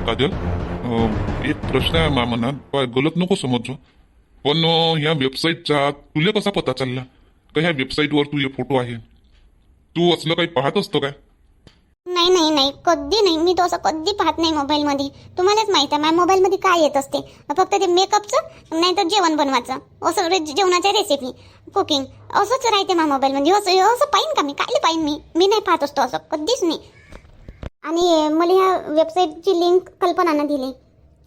काजल, एक प्रश्न आहे मा मनात, काय गलत नको समजू. पण ह्या वेबसाईटचा तुला कसा पता चालला का ह्या वेबसाईटवर तुझे फोटो आहे? तू असलं काही पाहत असतो काय? नाही नाही नाही, कधी नाही. मी तो असं कधी पाहत नाही मोबाईलमध्ये. तुम्हालाच माहित आहे माझ्या मोबाईलमध्ये काय येत असते. फक्त ते मेकअपचं नाही तर जेवण बनवायचं, असं जेवणाच्या रेसिपी, कुकिंग असंच राहते माझ्या मोबाईलमध्ये. असं असं पाहिन का मी? काय पाहिन मी नाही पाहत असतो असं कधीच नाही. आणि मला ह्या वेबसाईटची लिंक कल्पनानं दिली,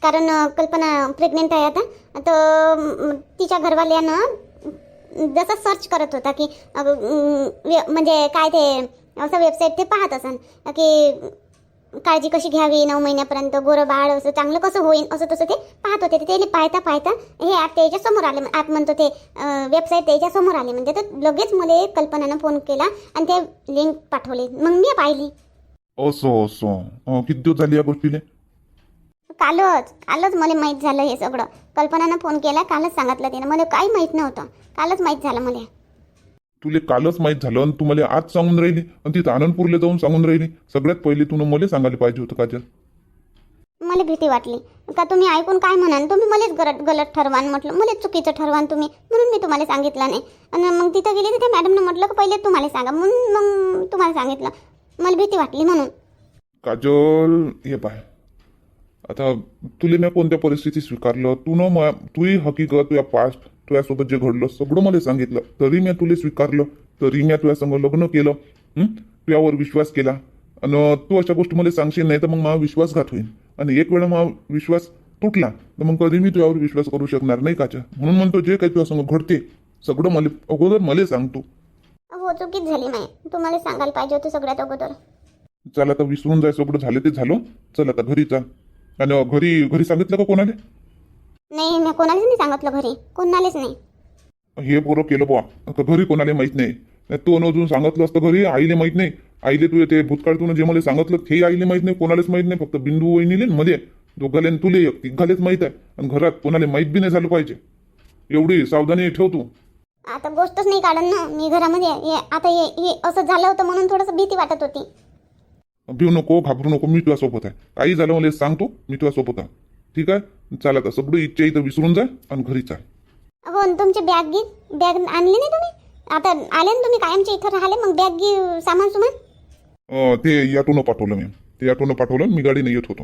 कारण कल्पना प्रेग्नेंट आहे आता. तर तिच्या घरवाल्यानं जसं सर्च करत होता की म्हणजे काय ते असं वेबसाईट ते पाहत असन की काळजी कशी घ्यावी 9 महिन्यापर्यंत, गोरं बाळ असं चांगलं कसं होईल, असं तसं ते पाहत होते. ते पाहता पाहता हे ॲप त्याच्या समोर आले. ॲप म्हणतो ते वेबसाईट त्याच्या समोर आली. म्हणजे तर लगेच मला कल्पनानं फोन केला आणि ते लिंक पाठवली. मग मी पाहिली. असं असं किती दिवस झाले या गोष्टीने? कालच मला माहीत झालं हे सगळं. कल्पनानं फोन केला, कालच सांगितलं तिनं. मला काही माहीत नव्हतं, कालच माहीत झालं मला. तुले कालच माहीत झालं आणि तू मला आज सांगून राहिली आणि तिथं आनंदपूरला जाऊन सांगून राहिली. सगळ्यात पहिले तू मला सांगायला पाहिजे होतं काजल. मला भीती वाटली का तुम्ही ऐकून काय म्हणाल, तुम्ही मलाच गलत ठरवान म्हटलं, मलाच चुकीचं ठरवान तुम्ही, म्हणून मी तुम्हाला सांगितलं नाही. आणि मग तिथं गेली तिथे मॅडमनं म्हटलं की पहिले तुम्हाला सांगा, म्हणून मग तुम्हाला सांगितलं. मला भीती वाटली म्हणून. काजल हे पाय, आता तुला मी कोणत्या परिस्थिती स्वीकारलं, तूही हकीकत तुझ्या पास्ट तुझ्यासोबत जे घडलं सगळं मला सांगितलं, तरी मी तुला स्वीकारलं, तरी मी तुझ्या संग लग्न केलं. तुझ्यावर विश्वास केला आणि तू अशा गोष्टी मला सांगशील नाही तर मग माझा विश्वासघात होईल. आणि एक वेळा माझा विश्वास तुटला तर मग कधी मी तुझ्यावर विश्वास करू शकणार नाही काच्या. म्हणून म्हणतो जे काही तुझ्या संग घडते सगळं मला अगोदर मला सांगतो. हो, चुकीच झाली माय, तुम्हाला सांगायला पाहिजे होतं सगळ्यात अगोदर. चल आता विसरून जाय, सगळं झालं ते झालं. चल आता घरी चाल. आणि घरी सांगितलं का कोणाला? नाही, मी कोणालाच नाही सांगितलं घरी, कोणालाच नाही. हे पोरं केलं बुवा, आता घरी कोणाला माहित नाही. तू अजून सांगितलं असतं घरी, आईले माहित नाही. आईले तुझे ते भूतकाळतून जे मला सांगितलं हे आईले माहित नाही, कोणालाच माहित नाही. फक्त बिंदू वहिनीले मध्ये दोघाले तुले तिघालेच माहित आहे. आणि घरात कोणाला माहित बी नाही झालं पाहिजे. एवढी सावधानी ठेव तू. आता गोष्टच नाही काढन ना मी घरामध्ये. आता हे असं झालं होतं म्हणून थोडंसं भीती वाटत होती. भिऊ नको, घाबरू नको, मी तुझ्या सोबत आहे. काही झालं मला सांगतो, मी तुझ्या सोबत आहे. ठीक आहे, चाल आता सगळं इच्छा इथं विसरून जाय आणि घरी चाल. हो, तुमची बॅग आणली नाही तुम्ही? आता आले ना तुम्ही, कायमचे इथं राहिले, मग बॅग सामान सुमान? ते याटून पाठवलं मी, ते याटून पाठवलं, मी गाडीने येत होतो.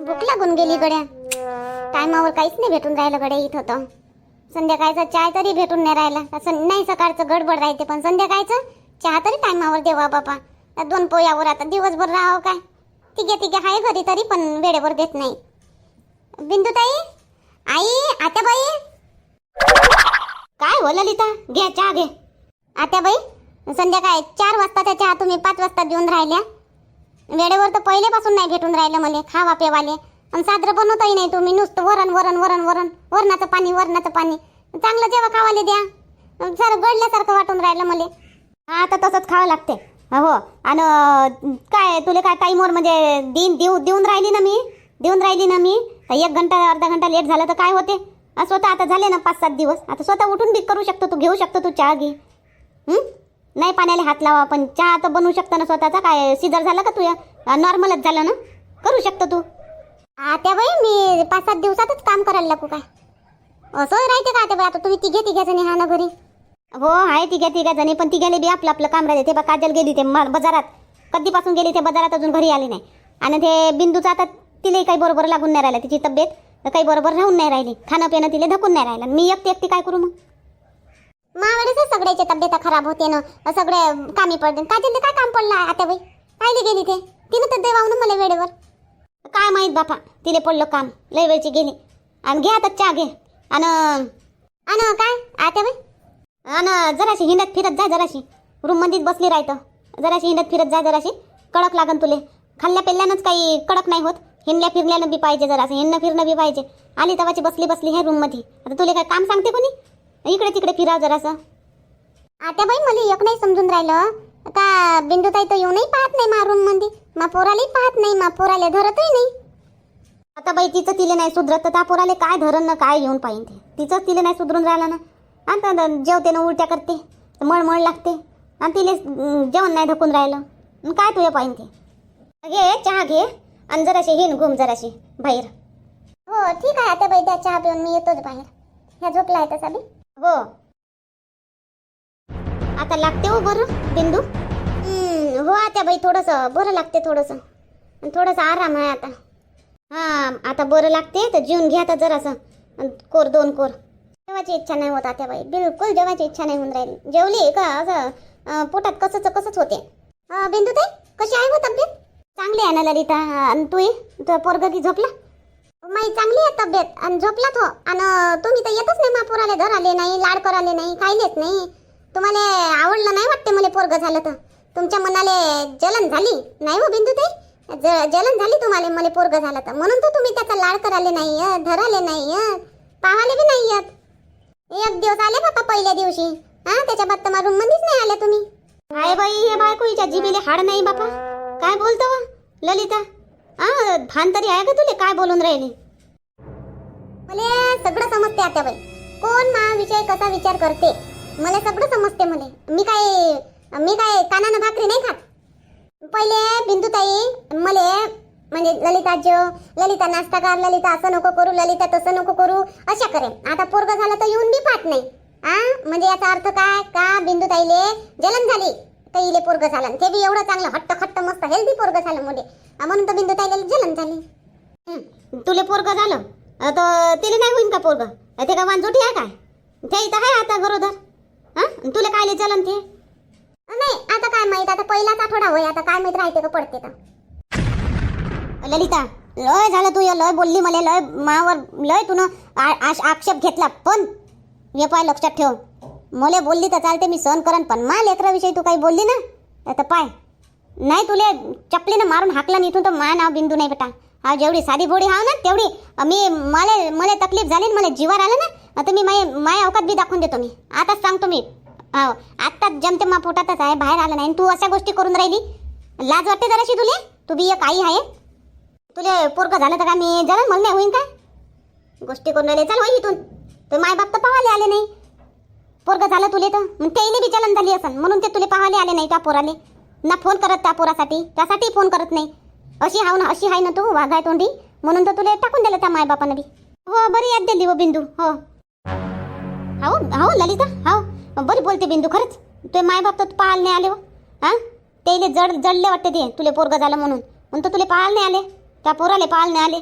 भूक लागून गेली गड्या. टायमावर काहीच नाही भेटून राहिलं गड्या इथं. तर संध्याकाळचा चाय तरी भेटून नाही राहिला. असं नाही, सकाळचं गडबड राहते पण संध्याकाळचं चहा तरी टायमावर देवा बाबा. 2 पोयावर आता दिवसभर राहावं काय? तिघे आहे घरी तरी पण वेळेवर देत नाही. बिंदुताई, आई, आत्याबाई. काय हो ललिता, घे चहा घे. आत्याबाई, संध्याकाळी 4 वाजताचा चहा तुम्ही 5 वाजता देऊन राहिल्या. वेळेवर तर पहिलेपासून नाही भेटून राहिलं मला खावा पेवाले. आणि साजरं बनवताही नाही तुम्ही, नुसतं वरण वरण वरण वरण, वरणाचं पाणी वरणाचं पाणी. चांगलं जेव्हा खावाले द्या, सारं गडल्यासारखं वाटून राहिलं मला. हा, तर तसंच खावं लागते. हो, आणि काय तुला काय टाईमवर म्हणजे देऊन राहिली ना मी. 1 घंटा अर्धा घंटा लेट झालं तर काय होते? स्वतः आता झाले ना 5-7 दिवस, आता स्वतः उठून बी करू शकतो, तू घेऊ शकतो, तू चहा घे. नाही पाण्याला हात लावा, पण चहा तर बनवू शकतो ना स्वतःचा. काय सिजर झालं का तुझ्या? नॉर्मलच झालं ना, करू शकतो तू. आत्याबाई, मी 5-7 दिवसातच काम करायला लागू काय? असं राहते का आत्याबाई? आता तुम्ही तिघे जणी हा ना घरी? हो आहे, तिघे जणी, पण तिघाले बी आपलं काम राहते. ते बा काजल गेली ते बाजारात, कधीपासून गेली ते बाजारात, अजून घरी आली नाही. आणि ते बिंदूचं आता तिलाही काही बरोबर लागून नाही राहिलं, तिची तब्येत काही बरोबर राहून नाही राहिली, खाणं पिणं तिला धकून नाही राहिलं. मी एकटी काय करू मग? मावेळेस सगळ्याची तब्येत खराब होते ना, सगळे कामी पडते. काजलने काय काम पडलं आत्याबाई? कायले गेली ते? तिनं तर देवाव ना मला वेळेवर. काय माहीत बापा, तिले पडलं काम, लय वेळची गेली. आणि घे आता चहा घे. आणि काय आत्याबाई, आणि जराशी हिंडत फिरत जा, जराशी रूम मध्येच बसली राहतं. जराशी हिंडत फिरत जा, जराशी कडक लागन तुले. खाल्ल्या पेल्यानंच काही कडक नाही होत, हिंडल्या फिरल्यानं बी पाहिजे, जरासं हिंडणं फिरणं बी पाहिजे. आली तवाची बसली हे रूम मध्ये. आता तुले काय काम सांगते कोणी? इकडे तिकडे फिराव जरासं. आत्याबाई, मला एक नाही समजून राहिलं का बिंदुताई तर येऊनही पाहत नाही मा रूम मध्ये, मा पोरालाही पाहत नाही, मा पोराला धरतही नाही. आता बाई तिचं तिले नाही सुधरत तर त्या पोराले काय धरण ना काय घेऊन पाहिजे. तिचंच तिले नाही सुधरून राहिलं ना. आता जेवते ना उलट्या करते, मळमळ लागते, आणि तिले जेवण नाही धकून राहिलं. काय तुझ्या पाहिजे? घे चहा घे आणि जराशी हिन घुम जराशी बाहेर. हो ठीक आहे आता बाई, द्या चहा पिऊन मी येतोच बाहेर. ह्या झोपला आहे तसा बी. हो आता लागते हो बरं बिंदू. हो आता बाई थोडंसं बरं लागते, थोडंसं आराम आहे आता. हां आता बरं लागते तर जेवून घ्या आता जरासं. कोर 2 कोर जेवायची इच्छा नाही होत आता बाई, बिलकुल जेवायची इच्छा नाही होऊन राहिली. जेवली का असं पोटात कसंच होते. बिंदू ताई कशी आहे हो तब्येत? चांगली आहे ना ललिता. आणि तुझं पोरगं की झोपला? माई चांगली आहे तब्येत आणि झोपला तो. आणि तुम्ही तर येतच नाही महापुराले, घर आले नाही, लाड कराले नाही, खायलेच नाही. तुम्हाला आवडलं नाही वाटते मला पोरगं झालं तर. तुमच्या मनाले जलन झाली नाही हो बिंदू ताई? जलन झाली तुम्हाला मला पोरगं झालं तर, म्हणून तर तुम्ही त्याचा लाड कराले नाही, धराले नाही, पाहाले बी नाही येत. एक दिवस आले बापा पहिल्या दिवशी. त्याच्या बाद तर रूम मध्येच नाही आले तुम्ही. काय बाई हे बायकोच्या जिभेले हाड नाही बापा. काय बोलतो वा ललिता? भान तरी आहे का तुले काय बोलून राहिली? मला सगळं समजते आता बाई, कोण विषय कसा विचार करते मला सगळं समजते. मी काय कानानं भाकरी नाही खात. पहिले बिंदुताई मले म्हणजे ललिता नाश्ता कर, ललिता असं नको करू, ललिता तसं नको करू अशा करे. आता पोरगं झालं तर येऊन बी पाहत नाही. म्हणजे याचा अर्थ काय का बिंदुताईले जलन झाली तर इले पोरगं झालं, ते बी एवढं चांगलं हट्ट मस्त हेल्दी पोरगं झालं मध्ये, म्हणून तर बिंदुताईला जलन झाली. तुले पोरगं झालं तर तिला नाही होईन का पोरगं? ते का वांजोटी आहे काय? ते इथं आहे आता गरोदर. तुला कायले जलन ते नाही. आता काय माहित, आता पहिलाच आठवडा होय, आता काय माहित राहते का पडते तर. ललिता लय झालं तू, लय बोलली मला, लय मावर लय तुनं आक्षेप घेतला. पण हे पाय लक्षात ठेव, मला बोलली तर चालते मी सहन करन, पण मा लेकराविषयी तू काही बोलली ना आता पाय नाही तुले चपलीनं मारून हाकला नाही इथून तर मा नाव बिंदू नाही बेटा. हा जेवढी साधी बोडी हाव ना तेवढी मी मला तकलीफ झाली, मला जीवार आलं ना आता मी माया अवकात बी दाखवून देतो. मी आताच सांगतो मी. हो आत्ताच जमते मा पोटातच आहे, बाहेर आलं नाही. तू अशा गोष्टी करून राहिली, लाज वाटते जराशी तुले? तू बी एक आई आहे. तुले पोरगं झालं तर का मी जरा मला नाही होईन काय गोष्टी करून राहिले? चल होई इथून. तू माय बाप तर पाहाले आले नाही. पोरगं झालं तुले तर मग त्याईले बी जलन झाली असन, म्हणून ते तुले पाहाले आले नाही. त्या पोराले ना फोन करत, त्या पोरासाठी त्यासाठी फोन करत नाही. अशी हाव ना, अशी आहे ना तू वाघाय तोंडी, म्हणून तर तुले टाकून दिलं त्या माय बापानं बी. हो बरी याद दिली हो बिंदू. हो हो ललिता, हो बरी बोलते बिंदू. खरंच तुझे माय बाप तर पाहायला नाही आले हो. त्याईले जडले वाटते ते तुले पोरगं झालं म्हणून तर तुले पाहायला नाही आले. त्या पोराले पाहायला नाही आले.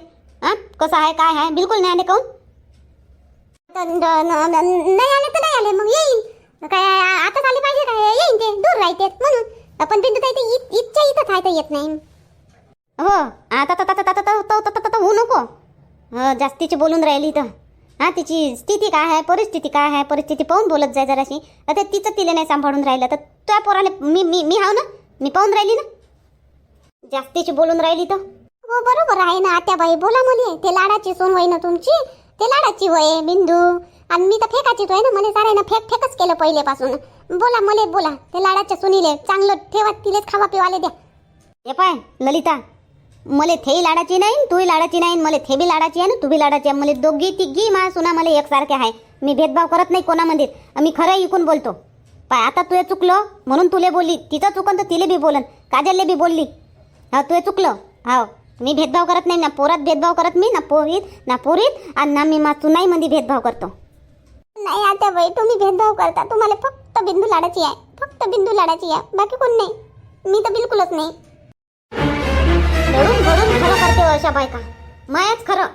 कसं आहे काय आहे बिलकुल नाही आले. काऊन नाही आले तर नाही आले, मग येईन काय आताच आले पाहिजे काय? येईन ते दूर राहते म्हणून. पण बिंदू ताई इच्छा इथंच आहे तर येत नाही. हो आता होऊ नको जास्तीची बोलून राहिली तर. तिची स्थिती काय आहे, परिस्थिती काय आहे, परिस्थिती पाहून बोलत जाय जराशी. आता तिचं तिला नाही सांभाळून राहिलं तर त्या पोराने मी हाव ना, मी पाहून राहिली ना. जास्तीची बोलून राहिली तर. हो बरोबर आहे ना आत्याबाई, बोला म्हणे. ते लाडाची सून होय ना तुमची, ते लाडाची होय बिंदू. आणि मी तर फेकाचीच होय ना, मला साऱ्यानं फेकच केलं पहिलेपासून. बोला मले बोला, ते लाडाच्या सुनीले चांगलं ठेवा, तिलेच खावा पिवाले द्या. हे पाय ललिता, मले थेही लाडाची नाही, तूही लाडाची नाही, मला थे बी लाडाची आहे ना, तू बी लाडाची आहे. मला दोघी तिघी मा सुना मला एकसारखे आहे. मी भेदभाव करत नाही कोणामध्ये. मी खरं इकून बोलतो. पाय आता तुझे चुकलं म्हणून तुले बोलली, तिचं चुकन तर तिले बी बोलन, काजलले बी बोलली. तुझे चुकलं. हो मी भेदभाव करत नाही ना, पोरात भेदभाव करत मी ना, पोरीत आणि ना मी मा सुनाई मध्ये भेदभाव करतो. नाही आता बाई तुम्ही भेदभाव करता. तुम्हाला फक्त बिंदू लाडाची आहे, फक्त बिंदू लाडाची आहे, बाकी कोण नाही. मी तर बिलकुलच नाही. घडून खरं करते अशा बायका, मायाच खरं.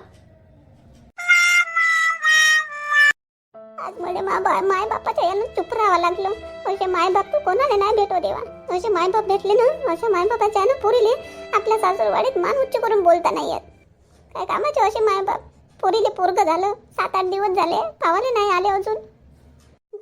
आज मला माय बापाच्या यानं चुप राहावं लागलं. असे माय बाप तू कोणाला नाही भेटो देवा. असे माय बाप भेटले ना, अशा माय बापाच्या यानं पुरीले आपल्या सासूरवाडीत मान उच्च करून बोलता नाही येत. काय कामाचे असे माय बाप. पुरीले पोरगं झालं, 7-8 दिवस झाले, पावाले नाही आले अजून.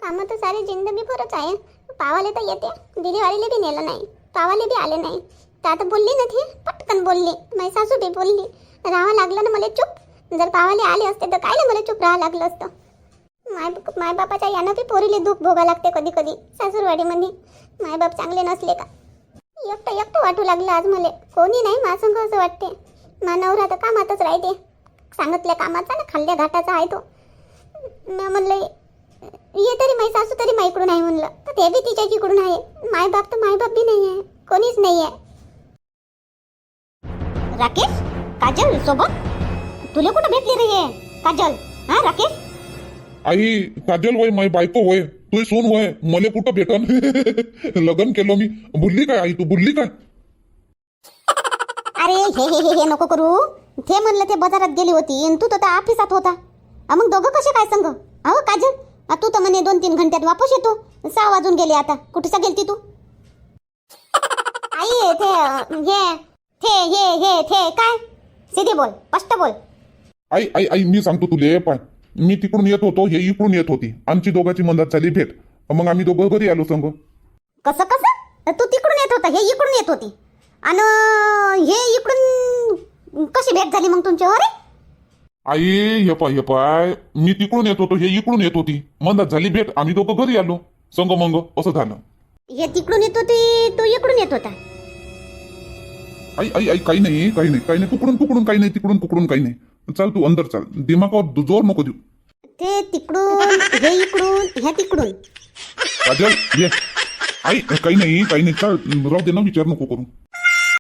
कामं तर सारी जिंदगी भरच आहे. पावाले तर येते, दिलीवाडीले बी नेलं नाही, पावाले बी आले नाही. तर आता बोलली ना ती, पटकन बोलली. माझी सासू बी बोलली. राहावं लागलं ना मला चुप. जर पावाले आले असते तर काय ना मला चुप राहावं लागलं असतं. माय बापाच्या यानं बी पोरीले दुःख भोगा लागते कधी कधी सासूरवाडीमध्ये. माय बाप चांगले नसले का. एकटं वाटू लागलं आज मला. कोणी नाही माझं असं वाटते. नवरा तर कामातच राहते, सांगितल्या कामाचा ना, खाल्ल्या घाटाचा आहे तो. म्हणलं ये तरी माई सासू तरी माईकडून आहे म्हणलं, तर ते बी तिच्याकडून आहे. माय बाप तर माय बाप बी नाही आहे, कोणीच नाही आहे. राकेश काजल सोबत तुले कुठं भेटली रे हे काजल? हा राकेश आई काजल होय माय बायको होय तू सून होय मले कुठं भेटन लग्न केलं मी भुलली काय आई तू भुलली काय? अरे हे नको करू. ते म्हणलं ते बाजारात गेली होती आणि तू तर त्या ऑफिसात होता. मग दोघं कसे काय संग? अहो काजल तू तर म्हणे 2-3 घंट्यात वापस येतो. 6 वाजून गेले आता. कुठे गेलती तू? आई ते काय सीधी बोल स्पष्ट बोल. आई आई आई मी सांगतो तुले पाय मी तिकडून येत होतो हे इकडून येत होती आमची दोघांची मंदात झाली भेट मग आम्ही दोघं घरी आलो संग. कसं तू तिकडून येत होता हे इकडून येत होती आणि हे इकडून कशी भेट झाली मग तुमची? अरे आई हे पाय मी तिकडून येत होतो हे इकडून येत होती मंदात झाली भेट आम्ही दोघं घरी आलो संग मंग असं झालं. हे तिकडून येत होती तू इकडून येत होता. आई आई आई काही नाही कुकडून काही नाही तिकडून काही नाही. चाल तू अंदर चाल दिमागावर जोर नको देऊ. ते तिकडून हे इकडून ह्या तिकडून. काजल ये आई काही नाही चाल राहू दे ना विचार नको करू.